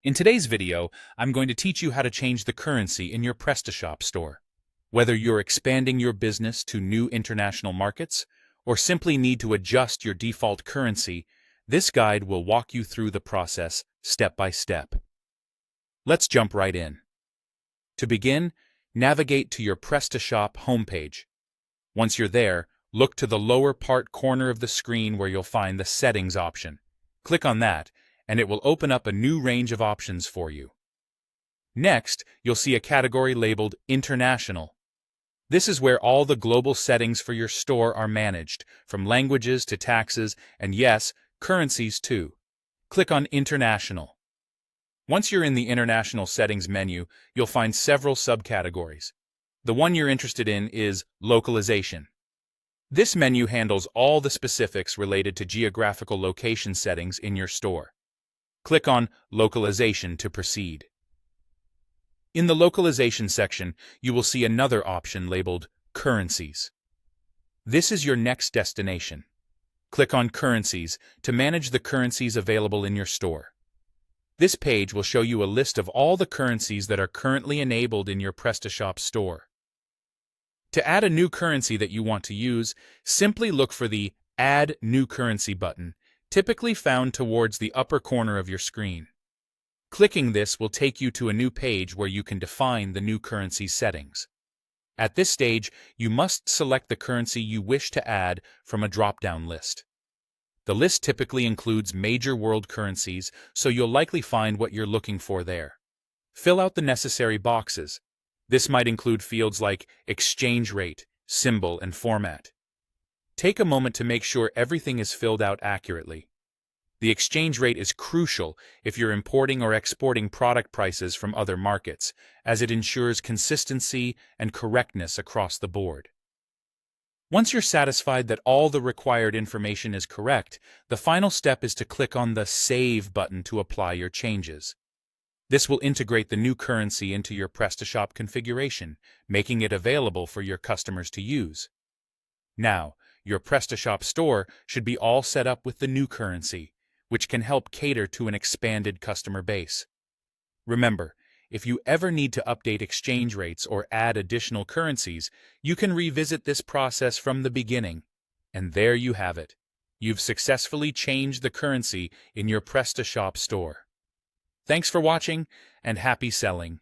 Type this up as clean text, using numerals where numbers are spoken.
In today's video, I'm going to teach you how to change the currency in your Prestashop store. Whether you're expanding your business to new international markets or simply need to adjust your default currency, this guide will walk you through the process step by step. Let's jump right in. To begin, navigate to your Prestashop homepage. Once you're there, look to the lower part corner of the screen where you'll find the Settings option. Click on that, and it will open up a new range of options for you. Next, you'll see a category labeled International. This is where all the global settings for your store are managed, from languages to taxes, and yes, currencies too. Click on International. Once you're in the International Settings menu, you'll find several subcategories. The one you're interested in is Localization. This menu handles all the specifics related to geographical location settings in your store. Click on Localization to proceed. In the Localization section, you will see another option labeled Currencies. This is your next destination. Click on Currencies to manage the currencies available in your store. This page will show you a list of all the currencies that are currently enabled in your Prestashop store. To add a new currency that you want to use, simply look for the Add New Currency button, typically found towards the upper corner of your screen. Clicking this will take you to a new page where you can define the new currency settings. At this stage, you must select the currency you wish to add from a drop-down list. The list typically includes major world currencies, so you'll likely find what you're looking for there. Fill out the necessary boxes. This might include fields like exchange rate, symbol, and format. Take a moment to make sure everything is filled out accurately. The exchange rate is crucial if you're importing or exporting product prices from other markets, as it ensures consistency and correctness across the board. Once you're satisfied that all the required information is correct, the final step is to click on the Save button to apply your changes. This will integrate the new currency into your Prestashop configuration, making it available for your customers to use. Now, your Prestashop store should be all set up with the new currency, which can help cater to an expanded customer base. Remember, if you ever need to update exchange rates or add additional currencies, you can revisit this process from the beginning. And there you have it. You've successfully changed the currency in your Prestashop store. Thanks for watching, and happy selling!